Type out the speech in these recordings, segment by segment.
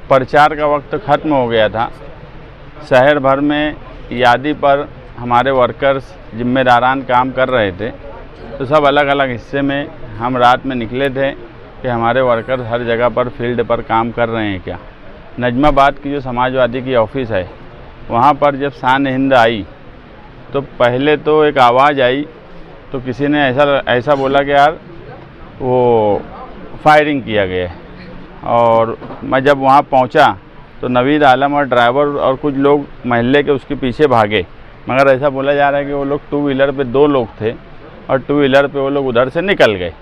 प्रचार का वक्त खत्म हो गया था। शहर भर में यादी पर हमारे वर्कर्स जिम्मेदारान काम कर रहे थे, तो सब अलग अलग हिस्से में हम रात में निकले थे कि हमारे वर्कर्स हर जगह पर फील्ड पर काम कर रहे हैं क्या। नजमाबाद की जो समाजवादी की ऑफिस है, वहाँ पर जब शान हिंद आई तो पहले तो एक आवाज़ आई, तो किसी ने ऐसा बोला कि यार वो फायरिंग किया गया है। और मैं जब वहाँ पहुँचा तो नवीद आलम और ड्राइवर और कुछ लोग महल्ले के उसके पीछे भागे, मगर ऐसा बोला जा रहा है कि वो लोग टू व्हीलर पे 2 लोग थे और टू व्हीलर पे वो लोग उधर से निकल गए।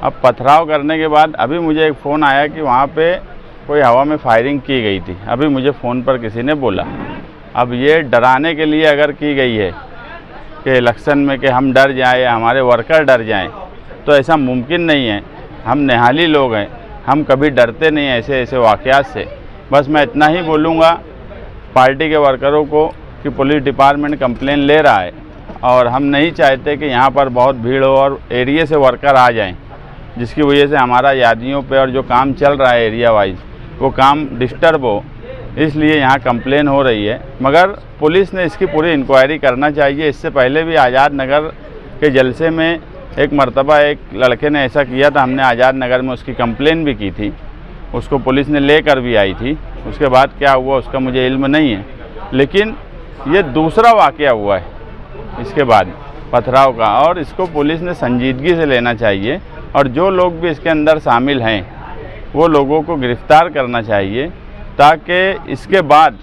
अब पथराव करने के बाद अभी मुझे एक फ़ोन आया कि वहाँ पे कोई हवा में फायरिंग की गई थी, अभी मुझे फ़ोन पर किसी ने बोला। अब ये डराने के लिए अगर की गई है कि इलेक्शन में कि हम डर जाएं या हमारे वर्कर डर जाएं, तो ऐसा मुमकिन नहीं है। हम निहाली लोग हैं, हम कभी डरते नहीं ऐसे वाक़यात से। बस मैं इतना ही बोलूँगा पार्टी के वर्करों को कि पुलिस डिपार्टमेंट कंप्लेन ले रहा है और हम नहीं चाहते कि यहाँ पर बहुत भीड़ हो और एरिया से वर्कर आ जाएं, जिसकी वजह से हमारा यादियों पे और जो काम चल रहा है एरिया वाइज वो काम डिस्टर्ब हो, इसलिए यहाँ कंप्लेन हो रही है। मगर पुलिस ने इसकी पूरी इंक्वायरी करना चाहिए। इससे पहले भी आज़ाद नगर के जलसे में एक मर्तबा एक लड़के ने ऐसा किया था, हमने आज़ाद नगर में उसकी कंप्लेन भी की थी, उसको पुलिस ने लेकर भी आई थी। उसके बाद क्या हुआ उसका मुझे इल्म नहीं है, लेकिन ये दूसरा वाक़या हुआ है इसके बाद पथराव का, और इसको पुलिस ने संजीदगी से लेना चाहिए और जो लोग भी इसके अंदर शामिल हैं वो लोगों को गिरफ़्तार करना चाहिए, ताकि इसके बाद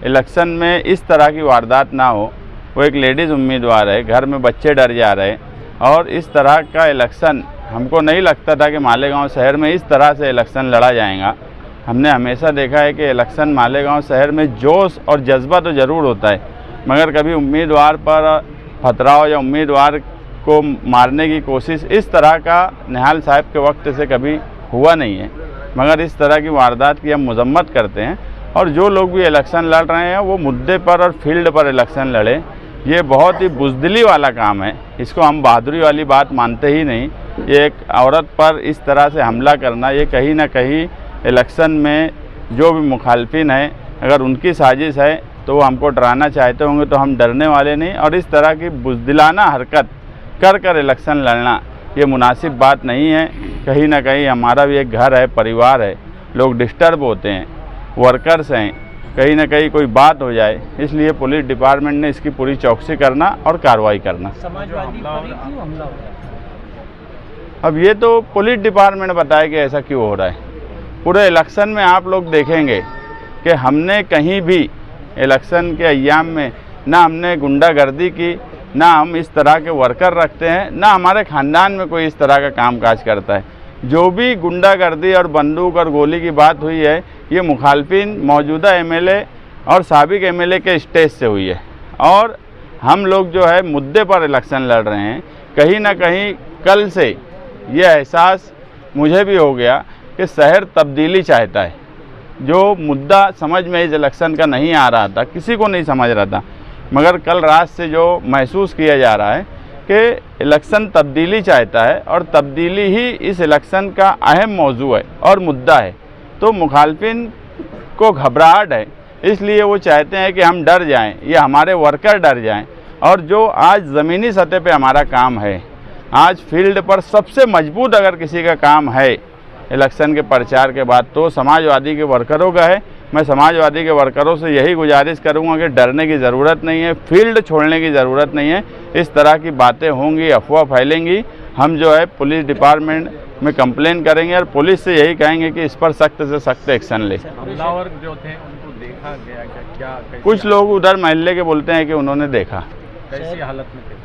इलेक्शन में इस तरह की वारदात ना हो। वो एक लेडीज़ उम्मीदवार है, घर में बच्चे डर जा रहे हैं, और इस तरह का इलेक्शन हमको नहीं लगता था कि मालेगांव शहर में इस तरह से इलेक्शन लड़ा जाएगा। हमने हमेशा देखा है कि इलेक्शन मालेगांव शहर में जोश और जज्बा तो ज़रूर होता है, मगर कभी उम्मीदवार पर पथराव या उम्मीदवार को मारने की कोशिश इस तरह का निहाल साहब के वक्त से कभी हुआ नहीं है। मगर इस तरह की वारदात की हम मजम्मत करते हैं, और जो लोग भी इलेक्शन लड़ रहे हैं वो मुद्दे पर और फील्ड पर इलेक्शन लड़े। ये बहुत ही बुज़दिली वाला काम है, इसको हम बहादुरी वाली बात मानते ही नहीं। ये एक औरत पर इस तरह से हमला करना, ये कहीं ना कहीं इलेक्शन में जो भी मुखालफिन है, अगर उनकी साजिश है तो वो हमको डराना चाहते होंगे, तो हम डरने वाले नहीं। और इस तरह की बुज़दिलाना हरकत कर इलेक्शन लड़ना ये मुनासिब बात नहीं है। कहीं ना कहीं हमारा भी एक घर है, परिवार है, लोग डिस्टर्ब होते हैं, वर्कर्स हैं, कहीं ना कहीं कोई बात हो जाए, इसलिए पुलिस डिपार्टमेंट ने इसकी पूरी चौकसी करना और कार्रवाई करना। समाजवादी पर क्यों हमला हो रहा है? अब ये तो पुलिस डिपार्टमेंट बताए कि ऐसा क्यों हो रहा है। पूरे इलेक्शन में आप लोग देखेंगे कि हमने कहीं भी इलेक्शन के अय्याम में ना हमने गुंडागर्दी की, ना हम इस तरह के वर्कर रखते हैं, ना हमारे ख़ानदान में कोई इस तरह का कामकाज करता है। जो भी गुंडागर्दी और बंदूक और गोली की बात हुई है, ये मुखालफिन मौजूदा एमएलए और साबिक एमएलए के स्टेज से हुई है, और हम लोग जो है मुद्दे पर इलेक्शन लड़ रहे हैं। कहीं ना कहीं कल से ये एहसास मुझे भी हो गया कि शहर तब्दीली चाहता है। जो मुद्दा समझ में इस इलेक्शन का नहीं आ रहा था, किसी को नहीं समझ रहा था, मगर कल रात से जो महसूस किया जा रहा है कि इलेक्शन तब्दीली चाहता है, और तब्दीली ही इस इलेक्शन का अहम मौजू है और मुद्दा है। तो मुखालफिन को घबराहट है, इसलिए वो चाहते हैं कि हम डर जाएं या हमारे वर्कर डर जाएं। और जो आज ज़मीनी सतह पे हमारा काम है, आज फील्ड पर सबसे मजबूत अगर किसी का काम है इलेक्शन के प्रचार के बाद, तो समाजवादी के वर्करों का है। मैं समाजवादी के वर्करों से यही गुजारिश करूंगा कि डरने की ज़रूरत नहीं है, फील्ड छोड़ने की ज़रूरत नहीं है। इस तरह की बातें होंगी, अफवाह फैलेंगी, हम जो है पुलिस डिपार्टमेंट में कंप्लेन करेंगे और पुलिस से यही कहेंगे कि इस पर सख्त से सख्त एक्शन ले। हमलावर जो थे उनको देखा गया क्या? कुछ लोग उधर महल्ले के बोलते हैं कि उन्होंने देखा। कैसी हालत में थे?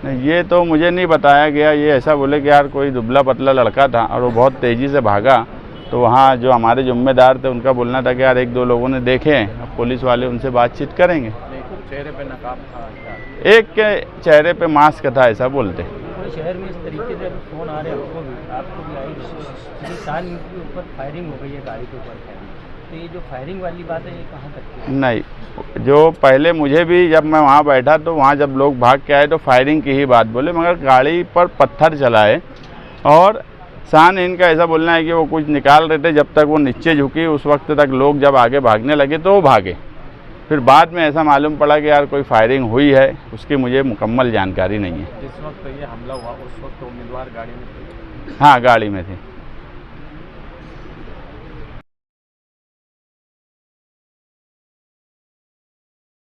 नहीं, ये तो मुझे नहीं बताया गया। ये ऐसा बोले कि यार कोई दुबला पतला लड़का था और वो बहुत तेज़ी से भागा, तो वहाँ जो हमारे जिम्मेदार थे उनका बोलना था कि यार 1-2 लोगों ने देखे हैं, अब पुलिस वाले उनसे बातचीत करेंगे। चेहरे पे नकाब था? एक के चेहरे पे मास्क था, ऐसा बोलते। पूरे शहर में इस तरीके से अभी फ़ोन आ रहे हैं हमको भी, आपको भी आई कि शान इनके ऊपर फायरिंग हो गई है, गाड़ी के ऊपर फायरिंग। तो ये जो फायरिंग वाली बात है ये कहाँ तक की है? नहीं, जो पहले मुझे भी जब मैं वहाँ बैठा तो वहाँ जब लोग भाग के आए तो फायरिंग की ही बात बोले, मगर गाड़ी पर पत्थर चलाए और शान इनका ऐसा बोलना है कि वो कुछ निकाल रहे थे, जब तक वो नीचे झुकी उस वक्त तक लोग जब आगे भागने लगे तो वो भागे। फिर बाद में ऐसा मालूम पड़ा कि यार कोई फायरिंग हुई है, उसकी मुझे मुकम्मल जानकारी नहीं है। जिस वक्त ये हमला हुआ उस वक्त उम्मीदवार गाड़ी में थे? हाँ, गाड़ी में थे।